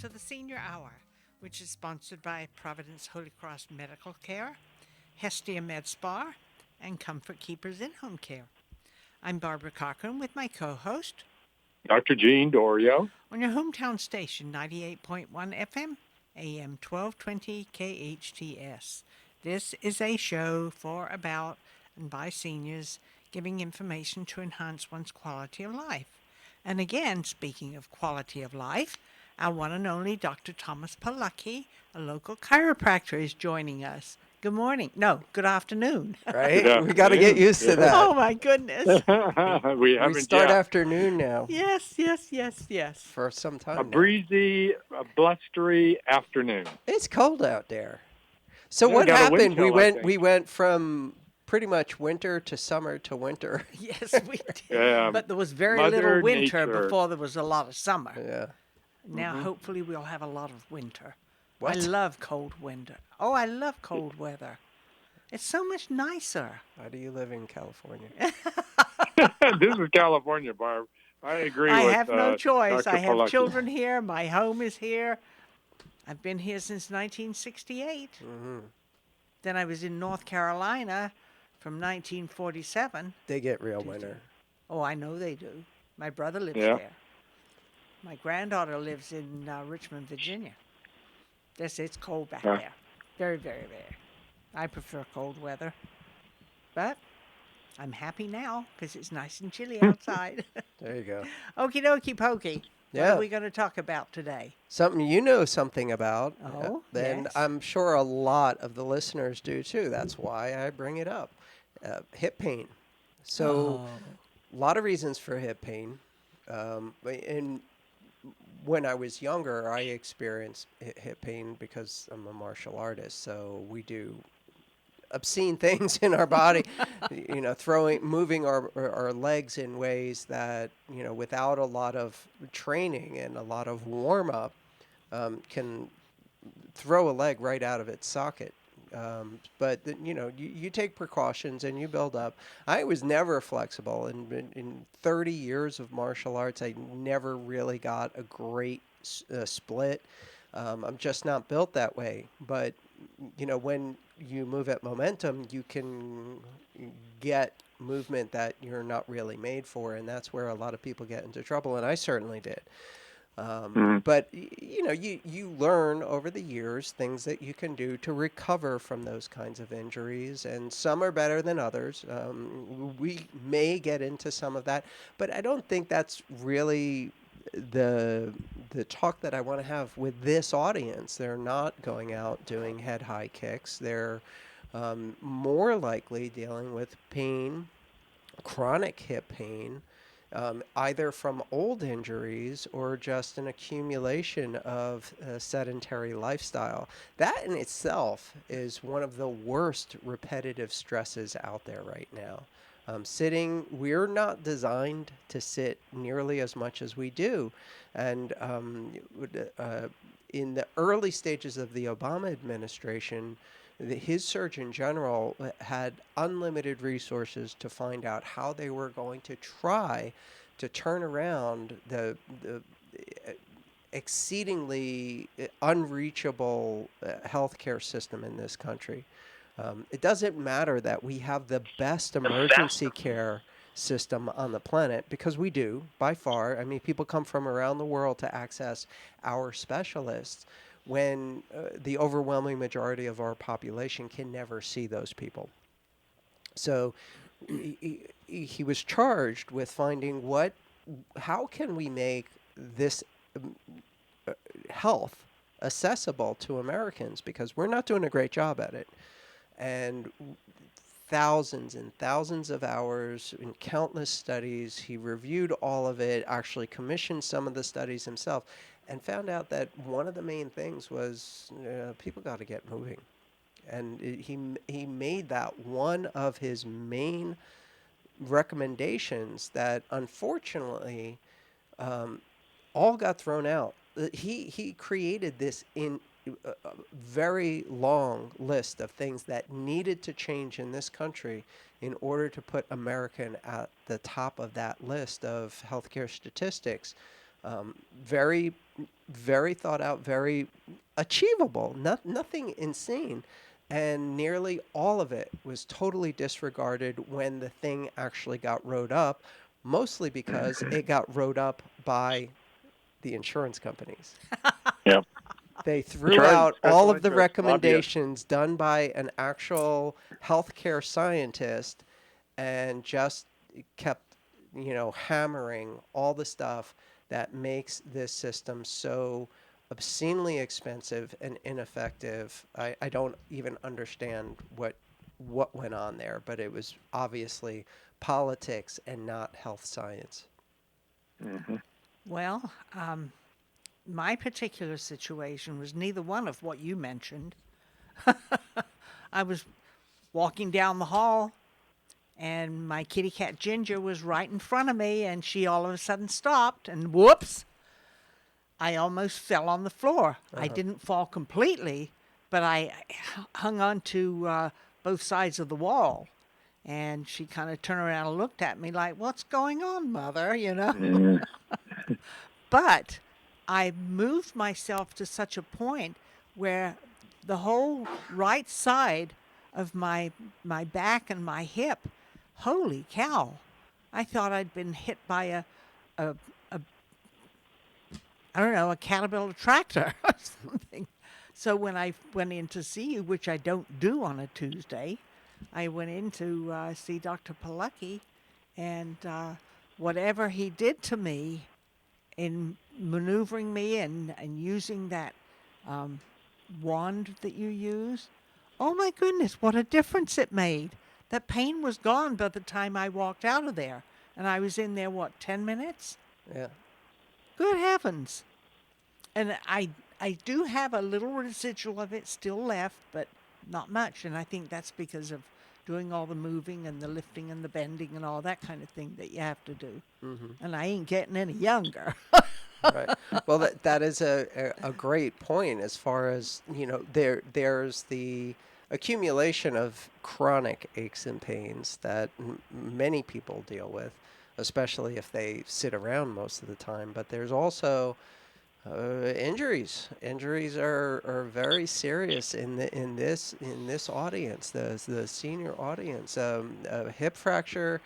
to the Senior Hour, which is sponsored by Providence Holy Cross Medical Care, Hestia Med Spa, and Comfort Keepers In-Home Care. I'm Barbara Cochran with my co-host, Dr. Gene Dorio. On your hometown station, 98.1 FM, AM 1220 KHTS. This is a show for, about, and by seniors, giving information to enhance one's quality of life. And again, speaking of quality of life, our one and only Dr. Thomas Polucki, a local chiropractor, is joining us. Good morning. No, good afternoon. Right? Good We got to get used to that. Oh, my goodness. we We start afternoon now Yes. for some time a now. breezy, blustery afternoon. It's cold out there. So Yeah, what we got a wind happened? chill, I think. We went from pretty much winter to summer to winter. Yes, we did. Yeah, But there was very Mother little winter Nature. before there was a lot of summer. Yeah. Now, hopefully, we'll have a lot of winter. What? I love cold winter. Oh, I love cold weather. It's so much nicer. How do you live in California? This is California, Barb. I agree I with have no choice. Dr. I have Polucki. children here. My home is here. I've been here since 1968. Mm-hmm. Then I was in North Carolina from 1947. They get real winter. Oh, I know they do. My brother lives Yeah. there. My granddaughter lives in Richmond, Virginia. It's cold back Yeah. there. Very, very, very. I prefer cold weather. But I'm happy now because it's nice and chilly outside. There you go. Okie dokie pokey. What Yeah. are we going to talk about today? Something you know something about. Oh, and yes. I'm sure a lot of the listeners do too. That's why I bring it up. Hip pain. So a lot of reasons for hip pain. And when I was younger, I experienced hip pain because I'm a martial artist. So we do obscene things in our body, moving our legs in ways that, without a lot of training and a lot of warm up, can throw a leg right out of its socket. But you take precautions and you build up. I was never flexible. In 30 years of martial arts, I never really got a great split. I'm just not built that way. But, when you move at momentum, you can get movement that you're not really made for. And that's where a lot of people get into trouble. And I certainly did. But, you learn over the years things that you can do to recover from those kinds of injuries. And some are better than others. We may get into some of that. But I don't think that's really the talk that I want to have with this audience. They're not going out doing head high kicks. They're more likely dealing with pain, chronic hip pain, either from old injuries or just an accumulation of sedentary lifestyle. That in itself is one of the worst repetitive stresses out there right now. Sitting, we're not designed to sit nearly as much as we do. And in the early stages of the Obama administration, his Surgeon General had unlimited resources to find out how they were going to try to turn around the exceedingly unreachable healthcare system in this country. It doesn't matter that we have the best emergency care system on the planet, because we do, by far. I mean, people come from around the world to access our specialists when the overwhelming majority of our population can never see those people. So he was charged with finding how can we make this health accessible to Americans, because we're not doing a great job at it. And thousands and thousands of hours in countless studies. He reviewed all of it, actually commissioned some of the studies himself, and found out that one of the main things was people got to get moving. And he made that one of his main recommendations that unfortunately all got thrown out. He created this in a very long list of things that needed to change in this country in order to put America at the top of that list of healthcare statistics. Very, very thought out, very achievable, nothing insane. And nearly all of it was totally disregarded when the thing actually got wrote up, mostly because it got wrote up by the insurance companies. Yep. They That's threw right. out Special all of the interest lobbyists. recommendations done by an actual healthcare scientist and just kept, hammering all the stuff that makes this system so obscenely expensive and ineffective. I don't even understand what went on there, but it was obviously politics and not health science. Hmm. Well, my particular situation was neither one of what you mentioned. I was walking down the hall, and my kitty cat Ginger was right in front of me, and she all of a sudden stopped, and whoops, I almost fell on the floor. I didn't fall completely, but I hung on to both sides of the wall. And she kind of turned around and looked at me like, "What's going on, mother?" Mm. But I moved myself to such a point where the whole right side of my back and my hip, holy cow! I thought I'd been hit by a I don't know, a Caterpillar tractor or something. So when I went in to see you, which I don't do on a Tuesday, I went in to see Dr. Polucki, and whatever he did to me in maneuvering me and using that um, wand that you use, oh my goodness, what a difference it made. That pain was gone by the time I walked out of there. And I was in there, what, 10 minutes? Yeah. Good heavens. And I do have a little residual of it still left, but not much. And I think that's because of doing all the moving and the lifting and the bending and all that kind of thing that you have to do. Hmm. And I ain't getting any younger. Right. Well, that is a great point as far as, there's the accumulation of chronic aches and pains that many people deal with, especially if they sit around most of the time. But there's also injuries. Injuries are very serious in this audience, the senior audience. A hip fracture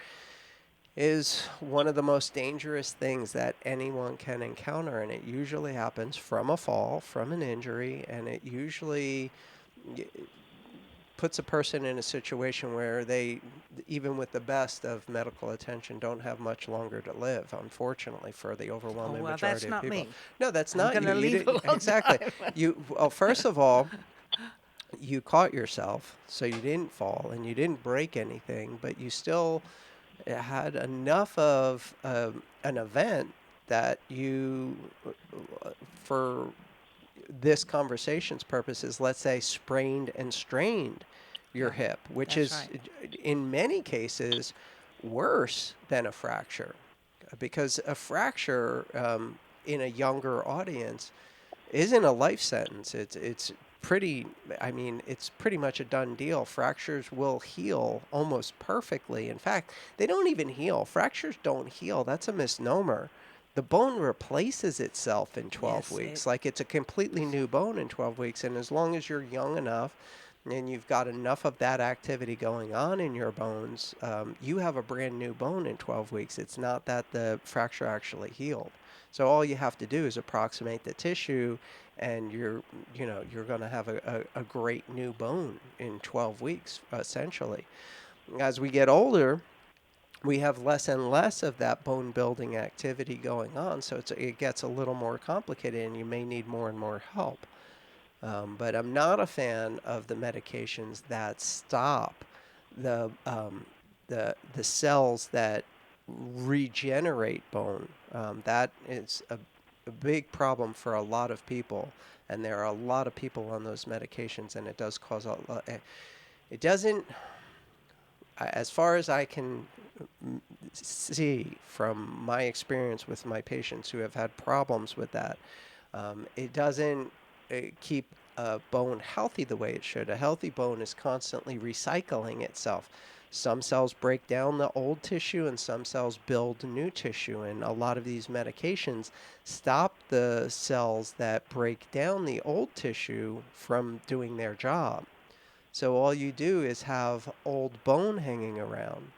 is one of the most dangerous things that anyone can encounter, and it usually happens from a fall, from an injury, and it usually y- puts a person in a situation where they, even with the best of medical attention, don't have much longer to live, unfortunately, for the Oh, overwhelming well, that's majority of not people. me. No, that's I'm not going you. to You leave did alone. exactly. Well, first of all, you caught yourself, so you didn't fall and you didn't break anything, but you still had enough of an event that you, for this conversation's purposes, let's say sprained and strained your Yeah, hip, which that's is right. in many cases worse than a fracture, because a fracture in a younger audience isn't a life sentence. It's pretty. I mean, it's pretty much a done deal. Fractures will heal almost perfectly. In fact, they don't even heal. Fractures don't heal. That's a misnomer. The bone replaces itself in 12 Yes, weeks. Like it's a completely new bone in 12 weeks. And as long as you're young enough and you've got enough of that activity going on in your bones, you have a brand new bone in 12 weeks. It's not that the fracture actually healed. So all you have to do is approximate the tissue, and you're going to have a great new bone in 12 weeks, essentially. As we get older, we have less and less of that bone building activity going on, so it gets a little more complicated, and you may need more and more help. But I'm not a fan of the medications that stop the the cells that regenerate bone. That is a big problem for a lot of people, and there are a lot of people on those medications, and it does cause a lot. It doesn't, as far as I can see from my experience with my patients who have had problems with that, it doesn't keep a bone healthy the way it should. A healthy bone is constantly recycling itself. Some cells break down the old tissue and some cells build new tissue. And a lot of these medications stop the cells that break down the old tissue from doing their job. So all you do is have old bone hanging around.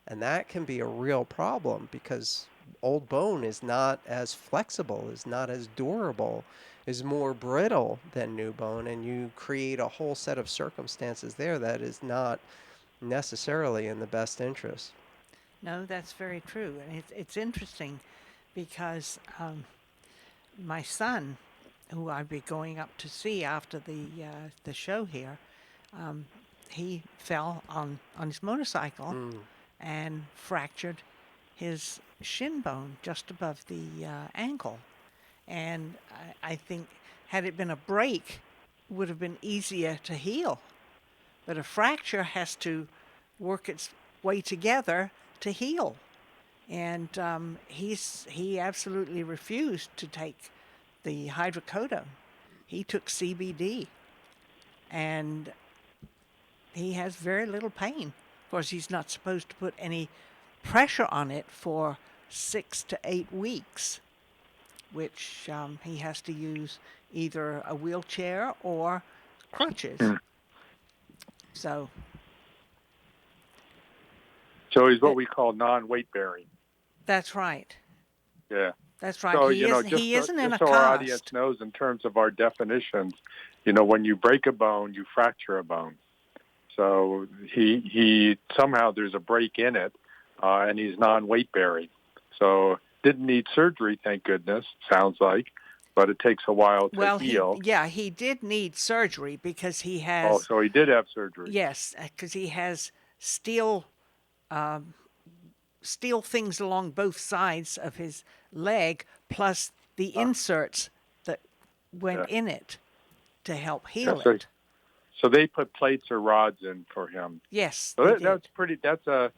And that can be a real problem because old bone is not as flexible, is not as durable, is more brittle than new bone. And you create a whole set of circumstances there that is not necessarily in the best interest. No, that's very true. And it's interesting because my son, who I'd be going up to see after the show here, he fell on his motorcycle and fractured his shin bone just above the ankle. And I think had it been a break, it would have been easier to heal. But a fracture has to work its way together to heal. And he absolutely refused to take the hydrocodone. He took CBD, and he has very little pain. Of course, he's not supposed to put any pressure on it for 6 to 8 weeks, which he has to use either a wheelchair or crutches. So he's what we call non-weight bearing. that's right. Yeah. That's right. So, He isn't in a so our audience cast. knows in terms of our definitions, when you break a bone, you fracture a bone. So he somehow there's a break in it, and he's non-weight bearing. So didn't need surgery, thank goodness, sounds like, but it takes a while to heal. He did need surgery because he has. Oh, so he did have surgery. Yes, because he has steel things along both sides of his leg, plus the inserts that went in it to help heal it. So they put plates or rods in for him. Yes, So that's a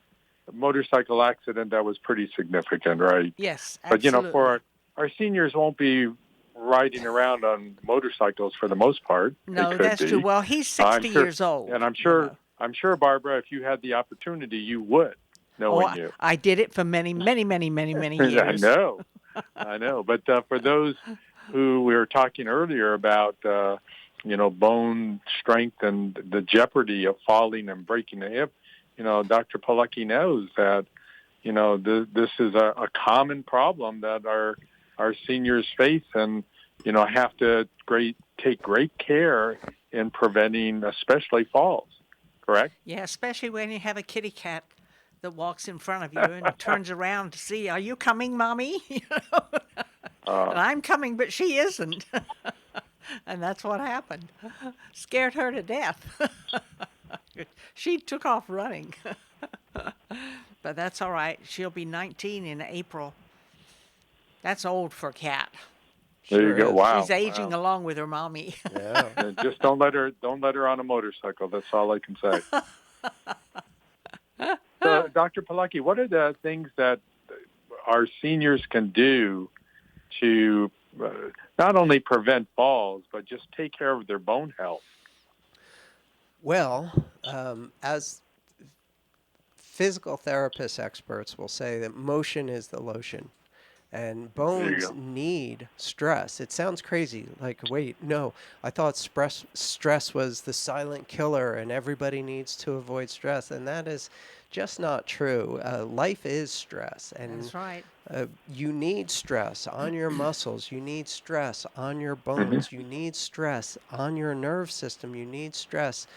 motorcycle accident that was pretty significant, right? Yes, but absolutely. For our seniors won't be riding around on motorcycles for the most part. No, that's true. Well, he's 60 years old, and I'm sure Barbara, if you had the opportunity, you would. Knowing you, I did it for many, many, many, many, many years. I know. But for those who we were talking earlier about, bone strength and the jeopardy of falling and breaking a hip, Dr. Polucki knows that, this is a common problem that our seniors face, and have to take great care in preventing, especially falls. Correct? Yeah, especially when you have a kitty cat that walks in front of you and turns around to see, are you coming, Mommy? And I'm coming, but she isn't. And that's what happened. Scared her to death. She took off running. But that's all right. She'll be 19 in April. That's old for a cat. There you go. Wow. She's aging along with her mommy. Yeah. Just don't let her on a motorcycle. That's all I can say. So, Dr. Polucki, what are the things that our seniors can do to not only prevent falls, but just take care of their bone health? Well, as physical therapist experts will say that motion is the lotion. And bones need stress. It sounds crazy. Like, wait, no, I thought stress was the silent killer and everybody needs to avoid stress. And that is just not true. Life is stress. And That's right. You need stress on your muscles. You need stress on your bones. You need stress on your nerve system. You need stress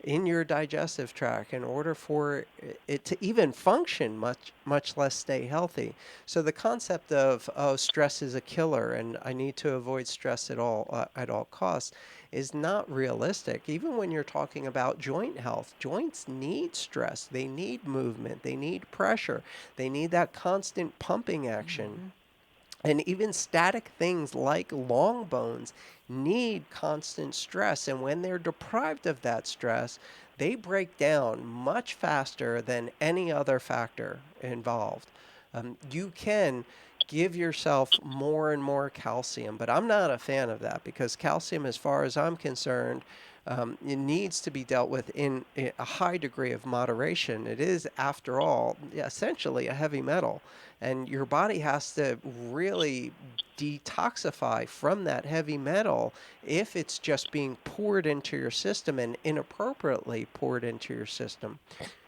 in your digestive tract in order for it to even function, much less stay healthy. So the concept of stress is a killer and I need to avoid stress at all costs is not realistic. Even when you're talking about joint health, joints need stress. They need movement. They need pressure. They need that constant pumping action. And even static things like long bones need constant stress. And when they're deprived of that stress, they break down much faster than any other factor involved. You can give yourself more and more calcium. But I'm not a fan of that because calcium, as far as I'm concerned, it needs to be dealt with in a high degree of moderation. It is, after all, essentially a heavy metal. And your body has to really detoxify from that heavy metal if it's just being poured into your system and inappropriately poured into your system.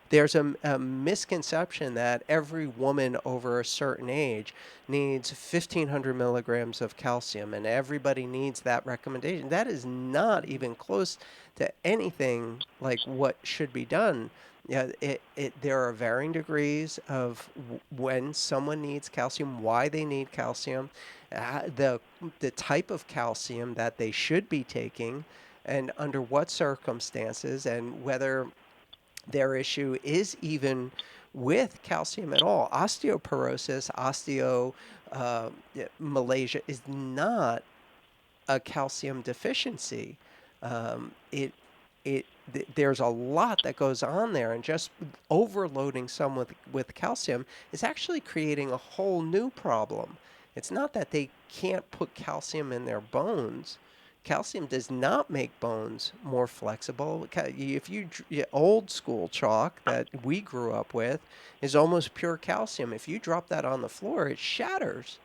There's a misconception that every woman over a certain age needs 1,500 milligrams of calcium, and everybody needs that recommendation. That is not even close to anything like what should be done. Yeah, there are varying degrees of when someone needs calcium, why they need calcium, the type of calcium that they should be taking, and under what circumstances, and whether their issue is even with calcium at all. Osteoporosis, Malaysia is not a calcium deficiency. Um, it there's a lot that goes on there, and just overloading someone with calcium is actually creating a whole new problem. It's not that they can't put calcium in their bones. Calcium does not make bones more flexible. If old school chalk that we grew up with is almost pure calcium. If you drop that on the floor, it shatters.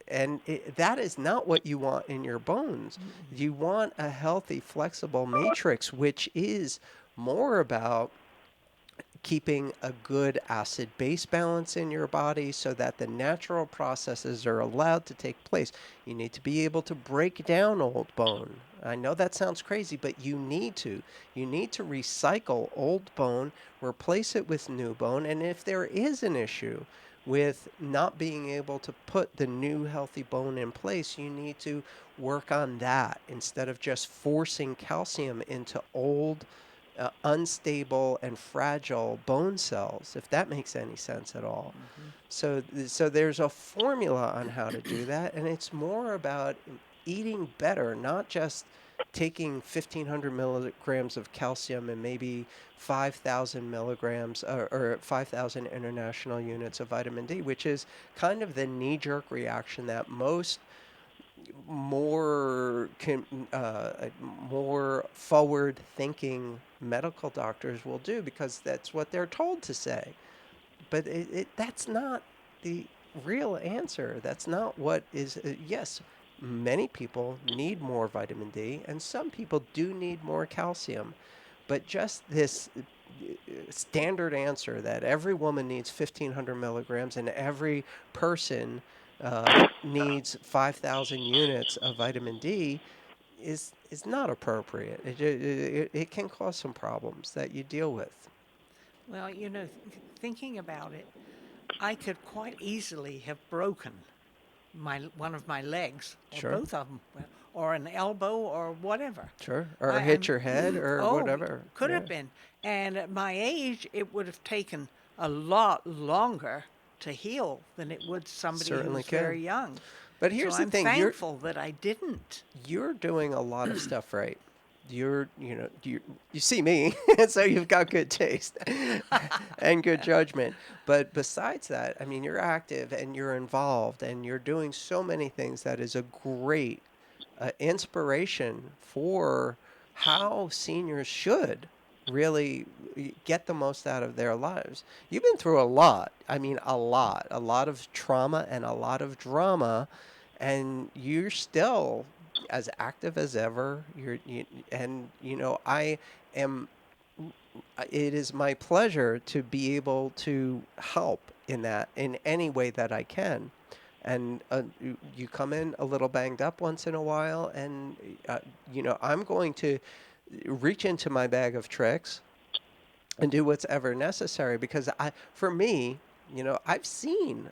And that is not what you want in your bones. You want a healthy, flexible matrix, which is more about keeping a good acid base balance in your body so that the natural processes are allowed to take place. You need to be able to break down old bone. I know that sounds crazy, but you need to. You need to recycle old bone, replace it with new bone, and if there is an issue with not being able to put the new healthy bone in place, you need to work on that instead of just forcing calcium into old, unstable and fragile bone cells, if that makes any sense at all. So there's a formula on how to do that, and it's more about eating better, not just taking 1,500 milligrams of calcium and maybe 5,000 milligrams or 5,000 international units of vitamin D, which is kind of the knee-jerk reaction that most more more forward-thinking medical doctors will do because that's what they're told to say. But that's not the real answer. That's not what is. Yes, many people need more vitamin D, and some people do need more calcium. But just this standard answer that every woman needs 1,500 milligrams and every person needs 5,000 units of vitamin D is not appropriate. It can cause some problems that you deal with. Well, thinking about it, I could quite easily have broken one of my legs, or Sure. both of them, or an elbow, or whatever. Sure. Or hit your head or Oh, whatever. could Yeah. have been. And at my age, it would have taken a lot longer to heal than it would somebody Certainly who's very can. young. But here's So the I'm thing, thankful that I didn't. you're doing a lot of stuff right. You see me, so you've got good taste and good judgment. But besides that, I mean, you're active and you're involved and you're doing so many things that is a great inspiration for how seniors should really get the most out of their lives. You've been through a lot. I mean, a lot of trauma and a lot of drama, and you're still as active as ever. I am. It is my pleasure to be able to help in that in any way that I can. And you come in a little banged up once in a while, and I'm going to reach into my bag of tricks and do what's ever necessary because for me, I've seen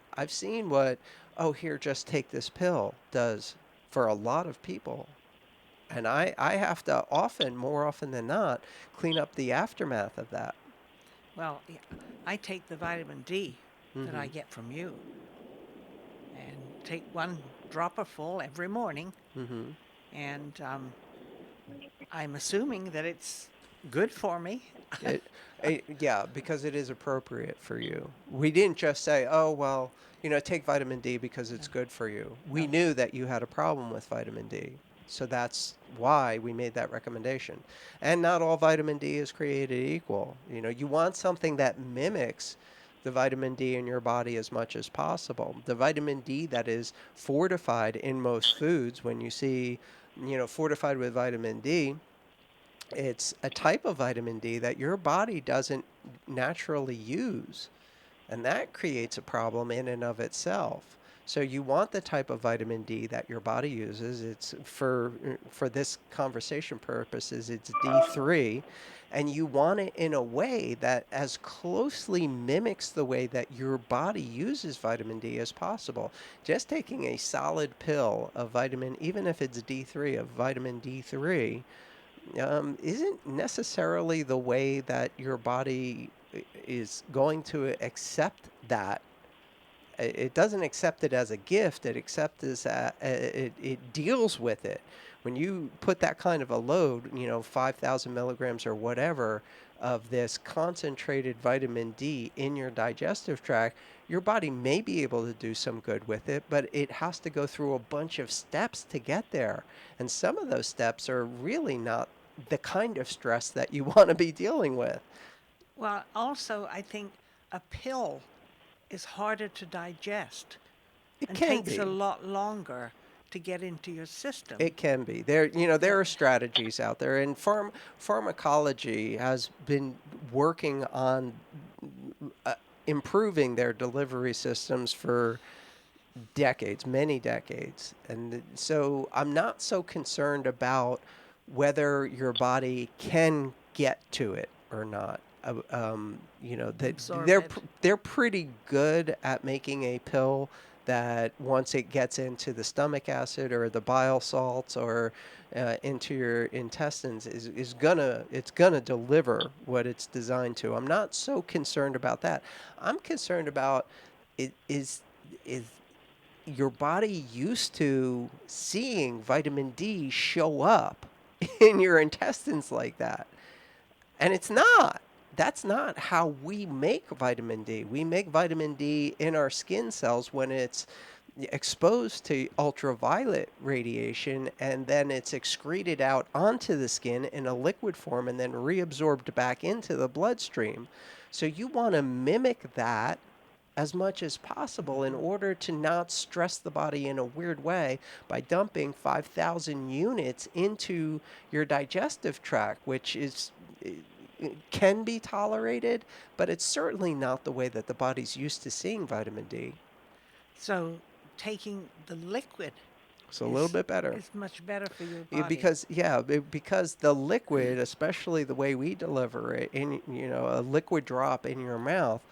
what, oh, here, just take this pill does for a lot of people. And I have to more often than not, clean up the aftermath of that. Well, yeah, I take the vitamin D that I Hmm. get from you and take one dropper full every morning. Hmm. And I'm assuming that it's good for me. Yeah, because it is appropriate for you. We didn't just say, oh, well, take vitamin D because it's good for you. We knew that you had a problem with vitamin D. So that's why we made that recommendation. And not all vitamin D is created equal. You want something that mimics the vitamin D in your body as much as possible. The vitamin D that is fortified in most foods, when you see, fortified with vitamin D, it's a type of vitamin D that your body doesn't naturally use. And that creates a problem in and of itself. So you want the type of vitamin D that your body uses. It's for this conversation purposes, it's D3, and you want it in a way that as closely mimics the way that your body uses vitamin D as possible. Just taking a solid pill of vitamin, even if it's D3, of vitamin D3, isn't necessarily the way that your body is going to accept that. It doesn't accept it as a gift. It accepts it deals with it. When you put that kind of a load, 5,000 milligrams or whatever of this concentrated vitamin D in your digestive tract, your body may be able to do some good with it, but it has to go through a bunch of steps to get there. And some of those steps are really not the kind of stress that you want to be dealing with. Well, also, I think a pill is harder to digest It and can takes be. a lot longer to get into your system. It can be. There are strategies out there, and pharmacology has been working on improving their delivery systems for decades, many decades. And so I'm not so concerned about whether your body can get to it or not. Absorb They're it. they're pretty good at making a pill that once it gets into the stomach acid or the bile salts or into your intestines it's gonna deliver what it's designed to. I'm not so concerned about that. I'm concerned about is your body used to seeing vitamin D show up in your intestines like that. And it's not. That's not how we make vitamin D. We make vitamin D in our skin cells when it's exposed to ultraviolet radiation, and then it's excreted out onto the skin in a liquid form and then reabsorbed back into the bloodstream. So you want to mimic that as much as possible in order to not stress the body in a weird way by dumping 5,000 units into your digestive tract, which is can be tolerated, but it's certainly not the way that the body's used to seeing vitamin D. So taking the liquid It's a little bit better. is much better for your Yeah, body. because the liquid, especially the way we deliver it in a liquid drop in your mouth,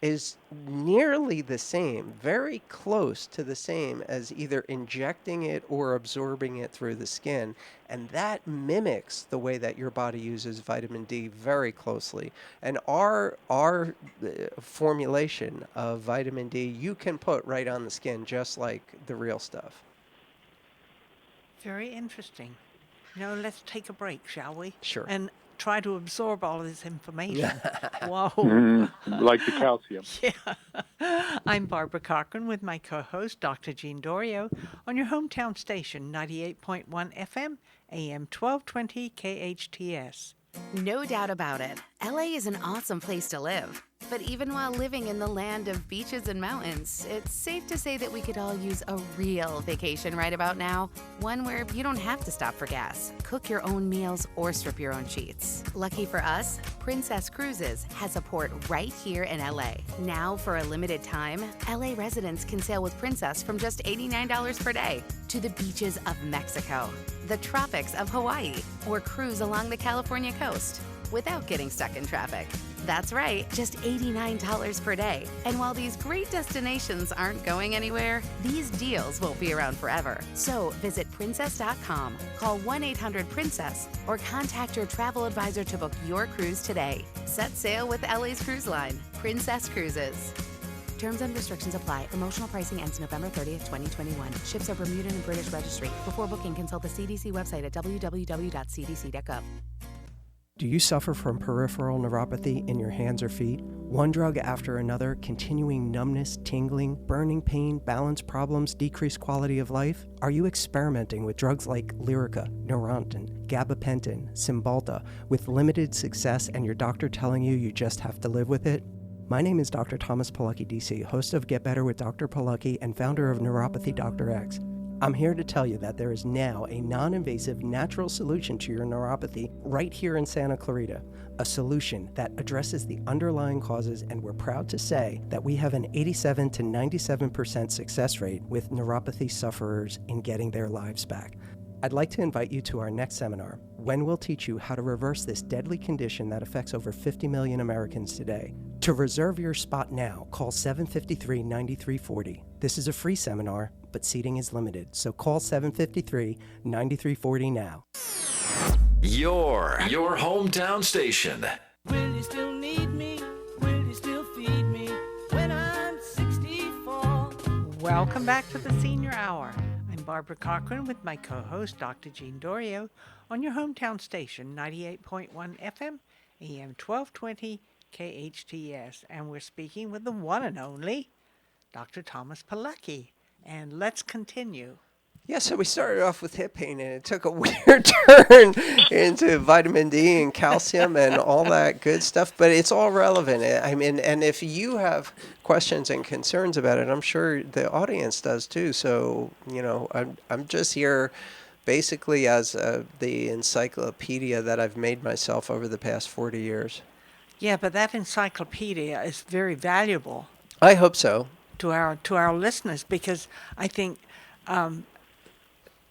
is nearly the same, very close to the same as either injecting it or absorbing it through the skin. And that mimics the way that your body uses vitamin D very closely. And our formulation of vitamin D, you can put right on the skin just like the real stuff. Very interesting. Let's take a break, shall we? Sure. And try to absorb all of this information. Whoa. Like the calcium. Yeah. I'm Barbara Cochran with my co-host, Dr. Jean Dorio, on your hometown station, 98.1 FM, AM 1220 KHTS. No doubt about it, LA is an awesome place to live. But even while living in the land of beaches and mountains, it's safe to say that we could all use a real vacation right about now. One where you don't have to stop for gas, cook your own meals, or strip your own sheets. Lucky for us, Princess Cruises has a port right here in LA. Now, for a limited time, LA residents can sail with Princess from just $89 per day to the beaches of Mexico, the tropics of Hawaii, or cruise along the California coast without getting stuck in traffic. That's right, just $89 per day. And while these great destinations aren't going anywhere, these deals won't be around forever. So visit princess.com, call 1-800-PRINCESS, or contact your travel advisor to book your cruise today. Set sail with LA's cruise line, Princess Cruises. Terms and restrictions apply. Promotional pricing ends November 30th, 2021. Ships are Bermudan and British registry. Before booking, consult the CDC website at www.cdc.gov. Do you suffer from peripheral neuropathy in your hands or feet? One drug after another, continuing numbness, tingling, burning pain, balance problems, decreased quality of life? Are you experimenting with drugs like Lyrica, Neurontin, gabapentin, Cymbalta with limited success and your doctor telling you just have to live with it? My name is Dr. Thomas Polucki, DC, host of Get Better with Dr. Polucki and founder of Neuropathy Dr. X. I'm here to tell you that there is now a non-invasive natural solution to your neuropathy right here in Santa Clarita, a solution that addresses the underlying causes, and we're proud to say that we have an 87 to 97% success rate with neuropathy sufferers in getting their lives back. I'd like to invite you to our next seminar, when we'll teach you how to reverse this deadly condition that affects over 50 million Americans today. To reserve your spot now, call 753-9340. This is a free seminar, but seating is limited, so call 753-9340 now. Your hometown station. Will you still need me? Will you still feed me when I'm 64? Welcome back to the Senior Hour. I'm Barbara Cochran with my co-host, Dr. Jean Dorio, on your hometown station, 98.1 FM, AM 1220, KHTS. And we're speaking with the one and only Dr. Thomas Polucki. And let's continue. Yeah, so we started off with hip pain, and it took a weird turn into vitamin D and calcium and all that good stuff, but it's all relevant. I mean, and if you have questions and concerns about it, I'm sure the audience does too. So, you know, I'm just here basically as the encyclopedia that I've made myself over the past 40 years. Yeah, but that encyclopedia is very valuable I hope so. to our listeners, because I think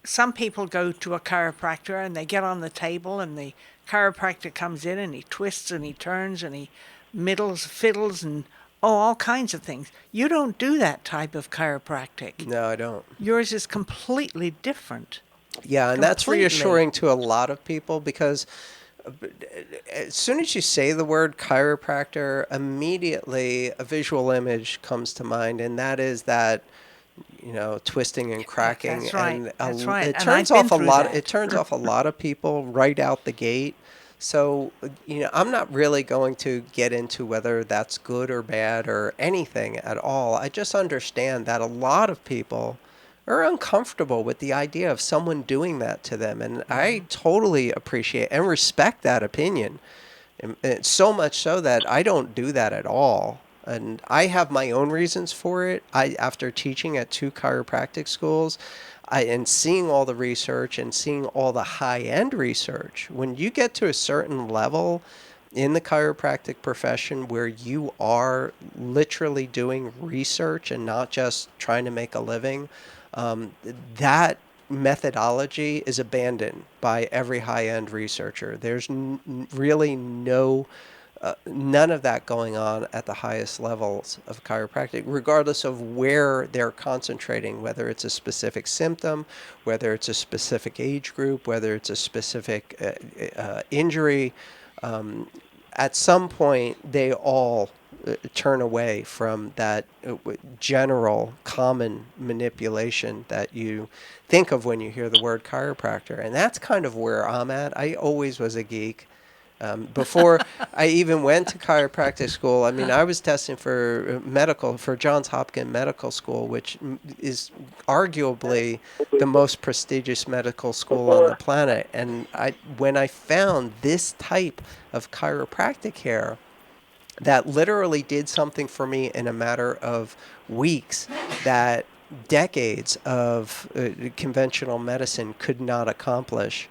some people go to a chiropractor and they get on the table and the chiropractor comes in and he twists and he turns and he fiddles and all kinds of things. You don't do that type of chiropractic. No, I don't. Yours is completely different. Yeah, and that's Completely. reassuring to a lot of people, because as soon as you say the word chiropractor, immediately a visual image comes to mind, and that is that, you know, twisting and cracking. That's right. And That's right. It And turns I've been off a through lot. that. It turns off a lot of people right out the gate. So, you know, I'm not really going to get into whether that's good or bad or anything at all. I just understand that a lot of people are uncomfortable with the idea of someone doing that to them. And I totally appreciate and respect that opinion. And so much so that I don't do that at all. And I have my own reasons for it. After teaching at 2 chiropractic schools, and seeing all the research and seeing all the high-end research, when you get to a certain level in the chiropractic profession where you are literally doing research and not just trying to make a living, that methodology is abandoned by every high-end researcher. There's really none of that going on at the highest levels of chiropractic, regardless of where they're concentrating, whether it's a specific symptom, whether it's a specific age group, whether it's a specific injury. At some point, they all turn away from that general common manipulation that you think of when you hear the word chiropractor. And that's kind of where I'm at. I always was a geek. Before I even went to chiropractic school, I mean, I was testing for Johns Hopkins Medical School, which is arguably the most prestigious medical school on the planet. And when I found this type of chiropractic care that literally did something for me in a matter of weeks that decades of conventional medicine could not accomplish,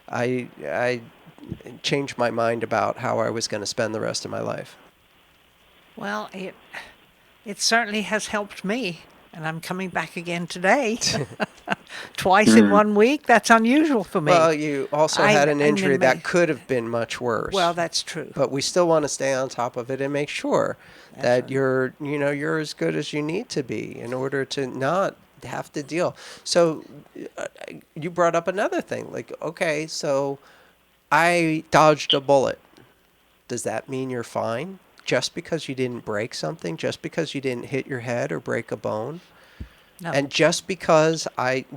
I changed my mind about how I was going to spend the rest of my life. Well, it certainly has helped me, and I'm coming back again today. Twice in 1 week. That's unusual for me. Well, you also had an injury that could have been much worse. Well, that's true. But we still want to stay on top of it and make sure that you're as good as you need to be in order to not have to deal. So you brought up another thing. Like, okay, so I dodged a bullet. Does that mean you're fine? Just because you didn't break something? Just because you didn't hit your head or break a bone? No. And just because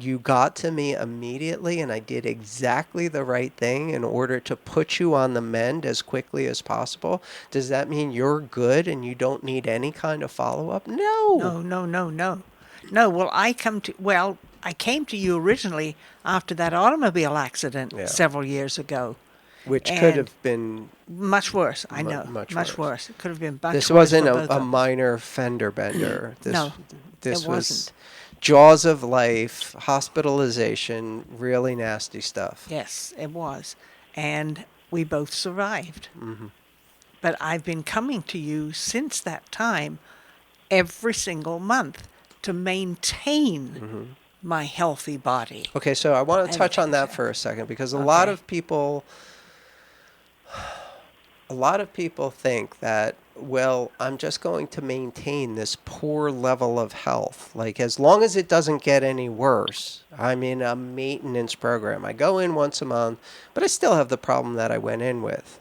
you got to me immediately and I did exactly the right thing in order to put you on the mend as quickly as possible, does that mean you're good and you don't need any kind of follow-up? No. No, no, no, no. No, well, I came to you originally after that automobile accident Yeah. several years ago. Which could And have been much worse, I know. much Much worse. worse. It could have been much This worse wasn't for both a of us. minor fender bender. No, This it was wasn't. jaws of life, hospitalization, really nasty stuff. Yes, it was. And we both survived. Mm-hmm. But I've been coming to you since that time every single month to maintain my healthy body. Okay, so I want to And- touch on that for a second because a lot Okay. of people think that, well, I'm just going to maintain this poor level of health. Like, as long as it doesn't get any worse, I'm in a maintenance program. I go in once a month, but I still have the problem that I went in with.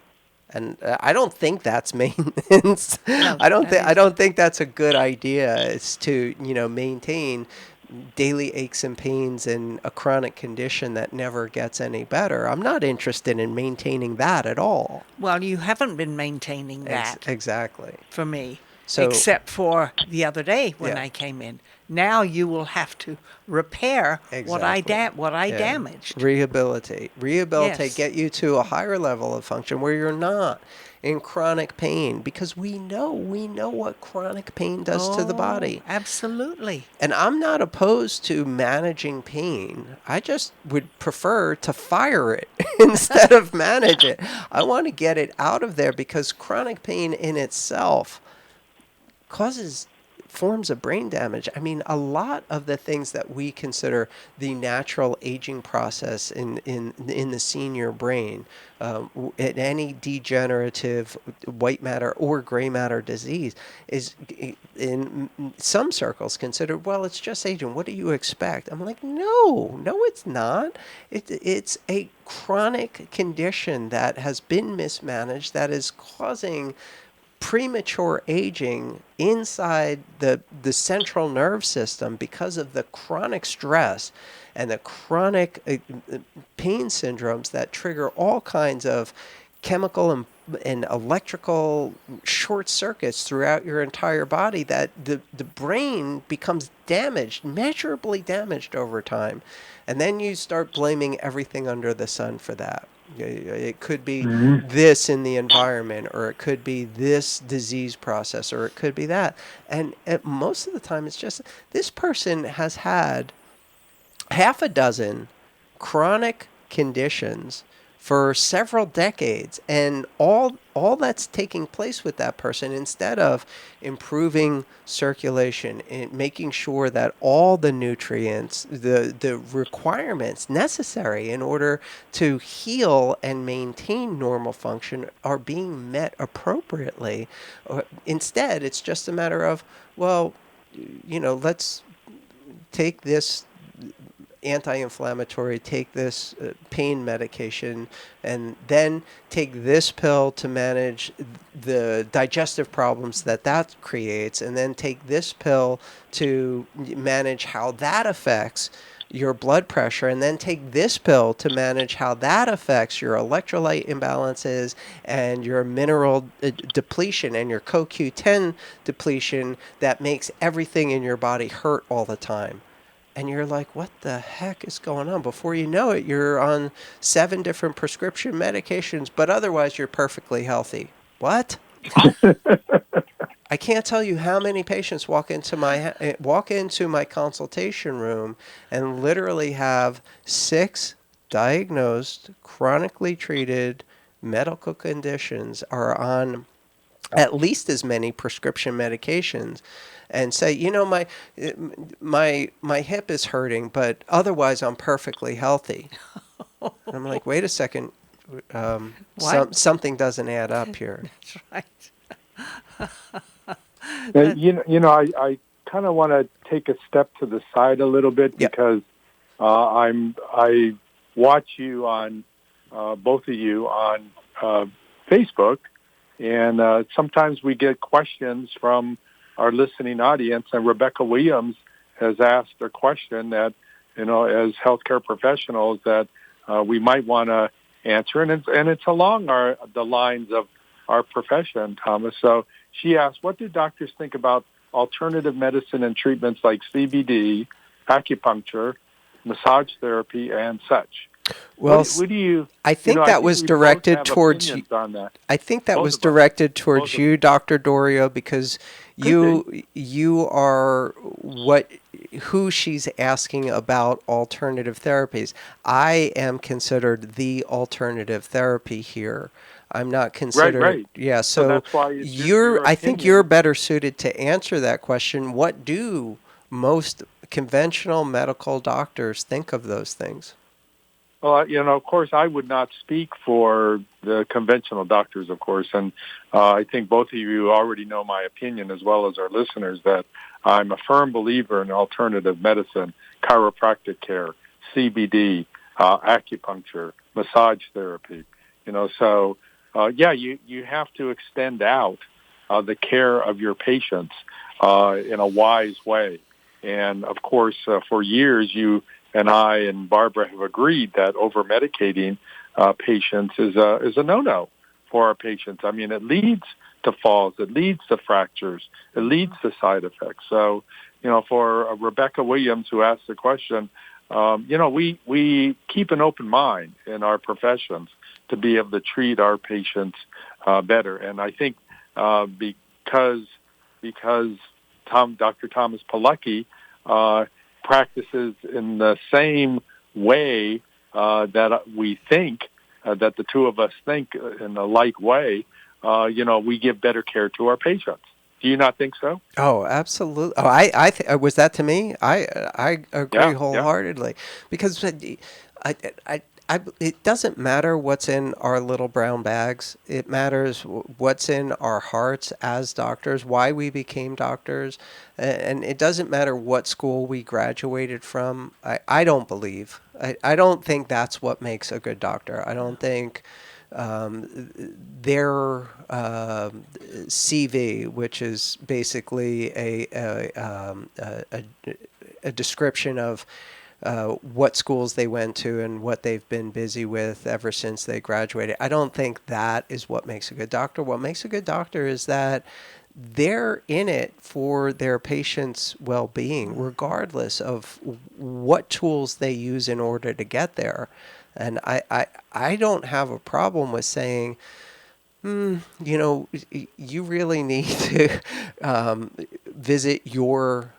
And I don't think that's maintenance. No, I don't that think I isn't. don't think that's a good idea. Is to maintain daily aches and pains and a chronic condition that never gets any better. I'm not interested in maintaining that at all. Well, you haven't been maintaining that Exactly. for me, So- except for the other day when Yeah. I came in. Now you will have to repair what I Exactly. Yeah. damaged. Rehabilitate, Yes. get you to a higher level of function where you're not in chronic pain, because we know what chronic pain does to the body. Absolutely. And I'm not opposed to managing pain. I just would prefer to fire it instead of manage it. I want to get it out of there because chronic pain in itself causes forms of brain damage. I mean, a lot of the things that we consider the natural aging process in the senior brain, in any degenerative white matter or gray matter disease, is in some circles considered, well, it's just aging. What do you expect? I'm like, no, it's not. It's a chronic condition that has been mismanaged that is causing premature aging inside the central nerve system because of the chronic stress and the chronic pain syndromes that trigger all kinds of chemical and electrical short circuits throughout your entire body, that the brain becomes damaged, measurably damaged over time. And then you start blaming everything under the sun for that. It could be this in the environment, or it could be this disease process, or it could be that. And most of the time, it's just this person has had half a dozen chronic conditions for several decades, and all that's taking place with that person, instead of improving circulation and making sure that all the nutrients, the requirements necessary in order to heal and maintain normal function are being met appropriately. Instead, it's just a matter of, well, let's take this anti-inflammatory, take this pain medication, and then take this pill to manage the digestive problems that creates, and then take this pill to manage how that affects your blood pressure, and then take this pill to manage how that affects your electrolyte imbalances and your mineral depletion and your CoQ10 depletion that makes everything in your body hurt all the time. And you're like, what the heck is going on? Before you know it, you're on 7 different prescription medications, but otherwise you're perfectly healthy. What? I can't tell you how many patients walk into my consultation room and literally have 6 diagnosed, chronically treated medical conditions, are on at least as many prescription medications, and say, my hip is hurting, but otherwise I'm perfectly healthy. And I'm like, wait a second, something doesn't add up here. That's right. I kind of want to take a step to the side a little bit, Yep. because I watch you on both of you on Facebook, and sometimes we get questions from our listening audience, and Rebecca Williams has asked a question that, as healthcare professionals that we might want to answer, and it's along the lines of our profession, Thomas. So she asked, what do doctors think about alternative medicine and treatments like CBD, acupuncture, massage therapy, and such? Well, what do you? I think I that think was we both directed have towards you. opinions on that. I think that Both was of us. directed towards Both of you, Dr. Dorio, because Could you are who she's asking about alternative therapies. I am considered the alternative therapy here. I'm not considered. Right. Yeah, So so that's why it's just your I think opinion. you're better suited to answer that question. What do most conventional medical doctors think of those things? Well, of course, I would not speak for the conventional doctors, of course, and I think both of you already know my opinion, as well as our listeners, that I'm a firm believer in alternative medicine, chiropractic care, CBD, acupuncture, massage therapy. So you have to extend out the care of your patients in a wise way, and of course, for years you and I and Barbara have agreed that over-medicating patients is a no-no for our patients. I mean, it leads to falls, it leads to fractures, it leads to side effects. So, for Rebecca Williams, who asked the question, we keep an open mind in our professions to be able to treat our patients better. And I think because Dr. Thomas Polucki practices in the same way that we think, that the two of us think in a like way, we give better care to our patients. Do you not think so? Oh, absolutely. Oh, was that to me? I agree Yeah. wholeheartedly, because it doesn't matter what's in our little brown bags. It matters what's in our hearts as doctors, why we became doctors, and it doesn't matter what school we graduated from. I don't believe. I don't think that's what makes a good doctor. I don't think their CV, which is basically a description of what schools they went to and what they've been busy with ever since they graduated. I don't think that is what makes a good doctor. What makes a good doctor is that they're in it for their patients' well-being, regardless of what tools they use in order to get there. And I don't have a problem with saying, you really need to visit your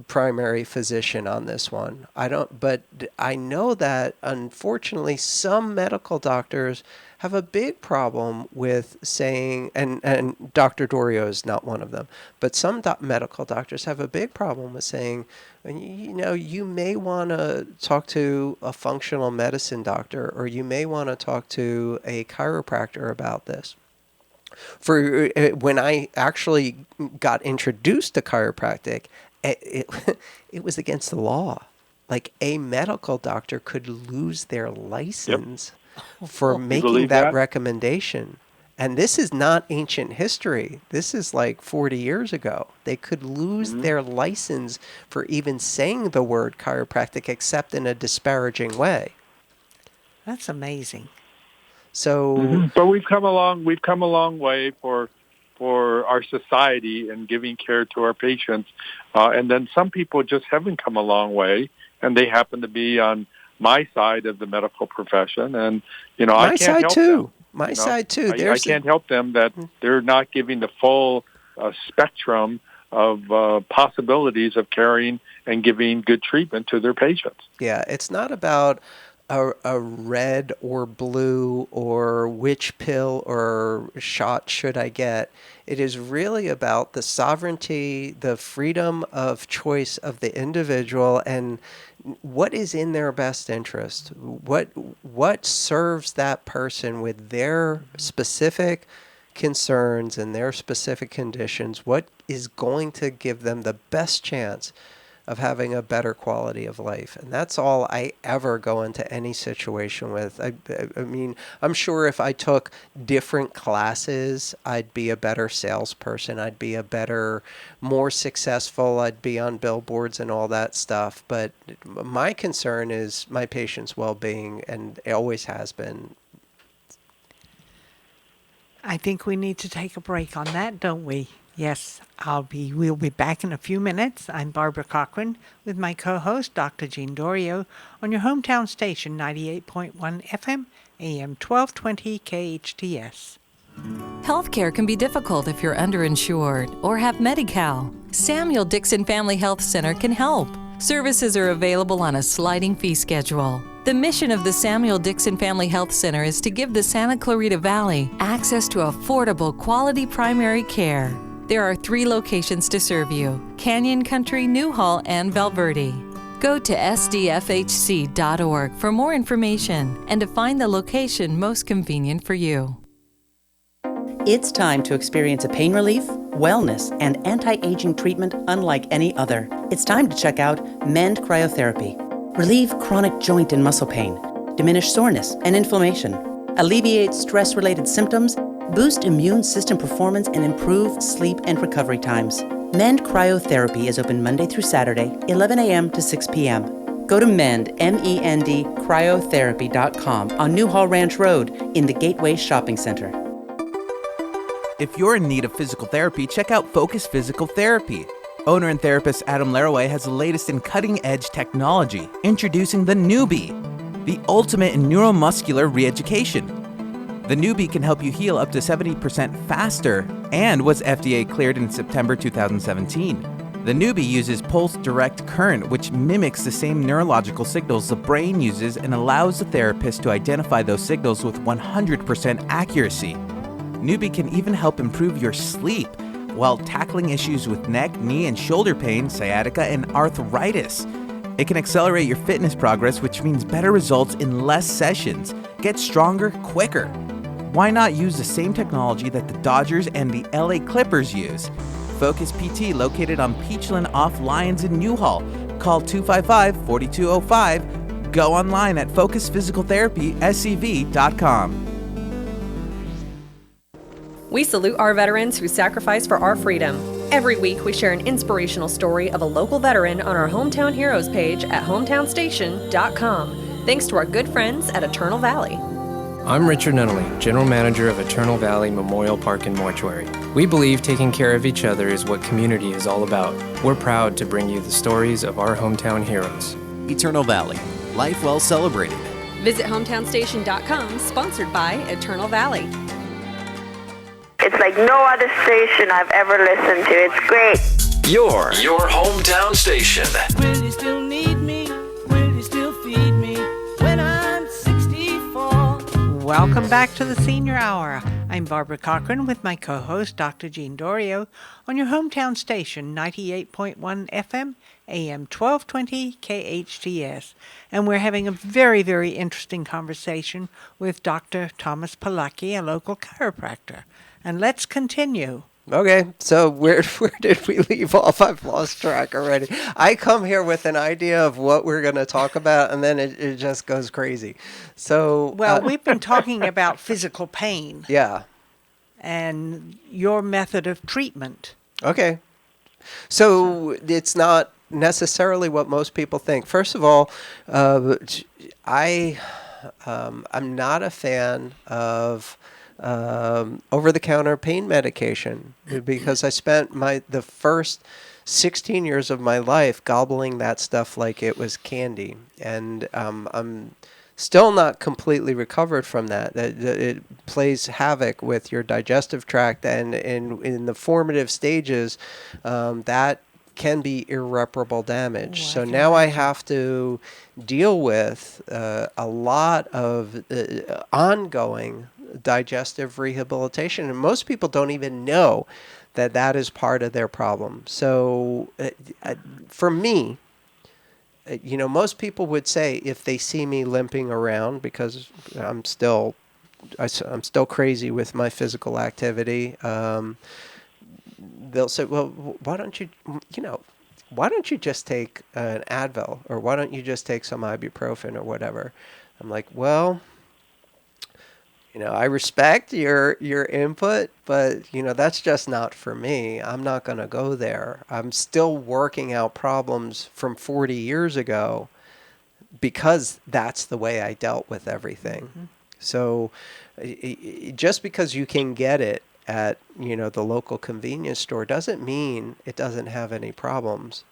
primary physician on this one. But I know that unfortunately some medical doctors have a big problem with saying, and Dr. Dorio is not one of them, but some medical doctors have a big problem with saying, you may want to talk to a functional medicine doctor, or you may want to talk to a chiropractor about this. When I actually got introduced to chiropractic, it was against the law. Like, a medical doctor could lose their license for making that recommendation. And this is not ancient history. This is like 40 years ago. They could lose their license for even saying the word chiropractic, except in a disparaging way. That's amazing. So, but we've come a long way for our society in giving care to our patients, and then some people just haven't come a long way, and they happen to be on my side of the medical profession, and I can't help them. My side too. I can't help them that they're not giving the full spectrum of possibilities of caring and giving good treatment to their patients. Yeah, it's not about a red or blue or which pill or shot should I get. It is really about the sovereignty, the freedom of choice of the individual, and what is in their best interest. What serves that person with their specific concerns and their specific conditions. What is going to give them the best chance of having a better quality of life. And that's all I ever go into any situation with. I mean, I'm sure if I took different classes, I'd be a better salesperson. I'd be a better, more successful. I'd be on billboards and all that stuff. But my concern is my patient's well-being, and it always has been. I think we need to take a break on that, don't we? Yes, we'll be back in a few minutes. I'm Barbara Cochran with my co-host, Dr. Jean Dorio, on your hometown station, 98.1 FM, AM 1220 KHTS. Healthcare can be difficult if you're underinsured or have Medi-Cal. Samuel Dixon Family Health Center can help. Services are available on a sliding fee schedule. The mission of the Samuel Dixon Family Health Center is to give the Santa Clarita Valley access to affordable, quality primary care. There are 3 locations to serve you: Canyon Country, Newhall, and Valverde. Go to sdfhc.org for more information and to find the location most convenient for you. It's time to experience a pain relief, wellness, and anti-aging treatment unlike any other. It's time to check out Mend Cryotherapy. Relieve chronic joint and muscle pain, diminish soreness and inflammation, alleviate stress-related symptoms, boost immune system performance, and improve sleep and recovery times. Mend Cryotherapy is open Monday through Saturday, 11 a.m. to 6 p.m. Go to Mend, M-E-N-D, cryotherapy.com on Newhall Ranch Road in the Gateway Shopping Center. If you're in need of physical therapy, check out Focus Physical Therapy. Owner and therapist Adam Laraway has the latest in cutting-edge technology, introducing the Newbie, the ultimate in neuromuscular re-education. The Newbie can help you heal up to 70% faster and was FDA cleared in September 2017. The Newbie uses pulse direct current, which mimics the same neurological signals the brain uses and allows the therapist to identify those signals with 100% accuracy. Newbie can even help improve your sleep while tackling issues with neck, knee, and shoulder pain, sciatica, and arthritis. It can accelerate your fitness progress, which means better results in less sessions. Get stronger quicker. Why not use the same technology that the Dodgers and the LA Clippers use? Focus PT, located on Peachland off Lyons in Newhall. Call 255-4205. Go online at focusphysicaltherapyscv.com. We salute our veterans who sacrifice for our freedom. Every week, we share an inspirational story of a local veteran on our Hometown Heroes page at hometownstation.com. Thanks to our good friends at Eternal Valley. I'm Richard Nunnally, General Manager of Eternal Valley Memorial Park and Mortuary. We believe taking care of each other is what community is all about. We're proud to bring you the stories of our hometown heroes. Eternal Valley, life well celebrated. Visit hometownstation.com, sponsored by Eternal Valley. It's like no other station I've ever listened to. It's great. Your hometown station. Will you still need me? Will you still feed me when I'm 64? Welcome back to the Senior Hour. I'm Barbara Cochran with my co-host, Dr. Jean Dorio, on your hometown station, 98.1 FM, AM 1220 KHTS. And we're having a very, very interesting conversation with Dr. Thomas Polucki, a local chiropractor. And let's continue. Okay, so where did we leave off? I've lost track already. I come here with an idea of what we're going to talk about, and then it just goes crazy. So well, we've been talking about physical pain. Yeah. And your method of treatment. Okay. So it's not necessarily what most people think. First of all, I'm not a fan of over-the-counter pain medication because I spent the first 16 years of my life gobbling that stuff like it was candy, and I'm still not completely recovered from that. It plays havoc with your digestive tract, and in the formative stages, that can be irreparable damage. So now I have to deal with a lot of ongoing digestive rehabilitation, and most people don't even know that that is part of their problem. So for me, most people would say if they see me limping around, because I'm still crazy with my physical activity, they'll say, well, why don't you why don't you just take an Advil, or why don't you just take some ibuprofen or whatever? I'm like, well, I respect your input, but that's just not for me. I'm not going to go there. I'm still working out problems from 40 years ago because that's the way I dealt with everything. Mm-hmm. So just because you can get it at the local convenience store doesn't mean it doesn't have any problems.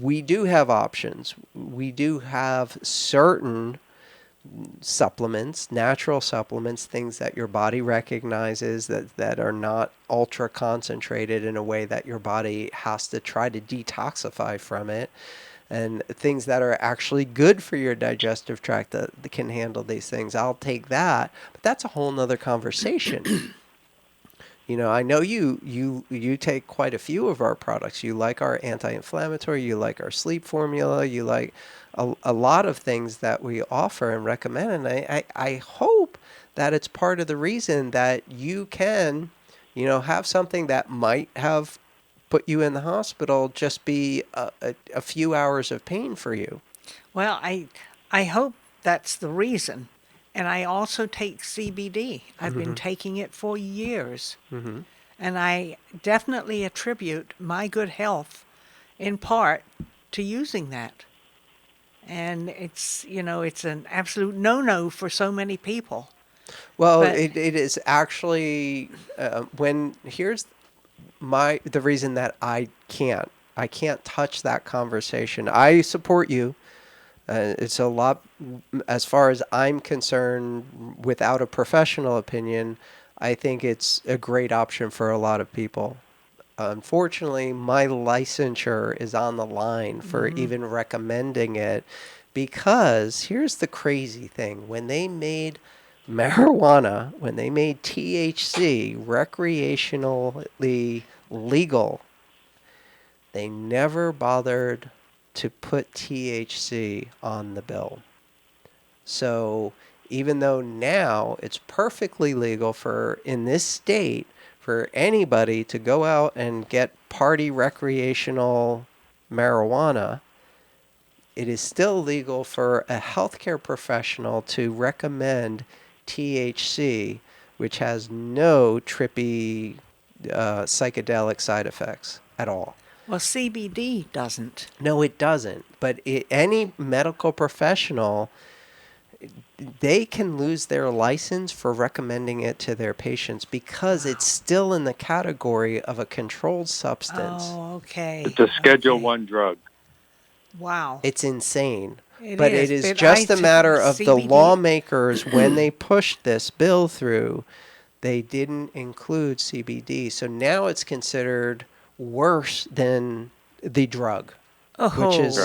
We do have options. We do have certain supplements, natural supplements, things that your body recognizes that are not ultra concentrated in a way that your body has to try to detoxify from it, and things that are actually good for your digestive tract that can handle these things. I'll take that, but that's a whole nother conversation. I know you take quite a few of our products. You like our anti-inflammatory, you like our sleep formula, you like a lot of things that we offer and recommend. And I hope that it's part of the reason that you can, have something that might have put you in the hospital just be a few hours of pain for you. Well, I hope that's the reason. And I also take CBD. I've been taking it for years. Mm-hmm. And I definitely attribute my good health in part to using that. And it's, it's an absolute no-no for so many people. Well, it is actually, here's the reason that I can't touch that conversation. I support you. It's a lot, as far as I'm concerned, without a professional opinion, I think it's a great option for a lot of people. Unfortunately, my licensure is on the line for even recommending it, because here's the crazy thing. When they made marijuana, when they made THC recreationally legal, they never bothered to put THC on the bill. So even though now it's perfectly legal in this state for anybody to go out and get party recreational marijuana, it is still legal for a healthcare professional to recommend THC, which has no trippy psychedelic side effects at all. Well, CBD doesn't. No, it doesn't. But any medical professional, they can lose their license for recommending it to their patients because it's still in the category of a controlled substance. Oh, okay. It's a Schedule 1 drug. Wow. It's insane. It is just a matter of the lawmakers, when they pushed this bill through, they didn't include CBD. So now it's considered worse than the drug, which is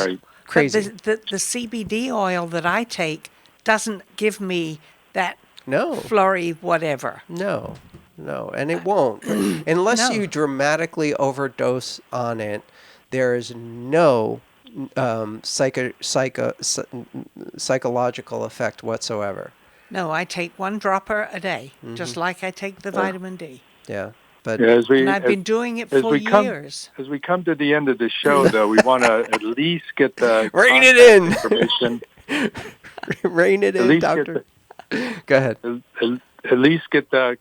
crazy. But the CBD oil that I take doesn't give me that flurry whatever. No, and it won't. Unless you dramatically overdose on it, there is no psychological effect whatsoever. No, I take one dropper a day, just like I take the vitamin D. Yeah. But and I've been doing it for years. As we come to the end of the show, though, we want to at least get the rein it in. Information. Rein it in, doctor. Go ahead. At least get the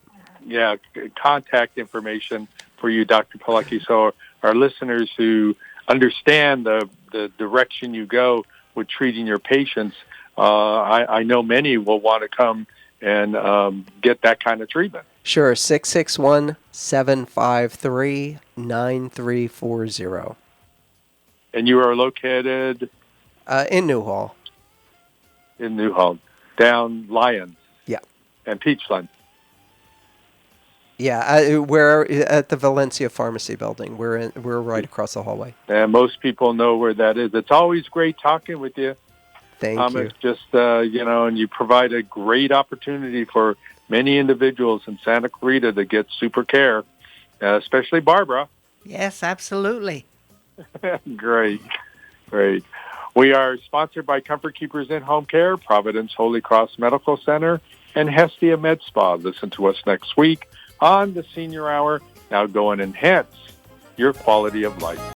contact information for you, Dr. Polucki, so our listeners who understand the direction you go with treating your patients, I know many will want to come and get that kind of treatment. Sure, 661-753-9340. And you are located? In Newhall. In Newhall. Down Lyons. Yeah. And Peachland. Yeah, we're at the Valencia Pharmacy building. We're right across the hallway. And most people know where that is. It's always great talking with you. Thank you. Just, and you provide a great opportunity for many individuals in Santa Clarita to get super care, especially Barbara. Yes, absolutely. Great. We are sponsored by Comfort Keepers in Home Care, Providence Holy Cross Medical Center, and Hestia Med Spa. Listen to us next week on the Senior Hour. Now go and enhance your quality of life.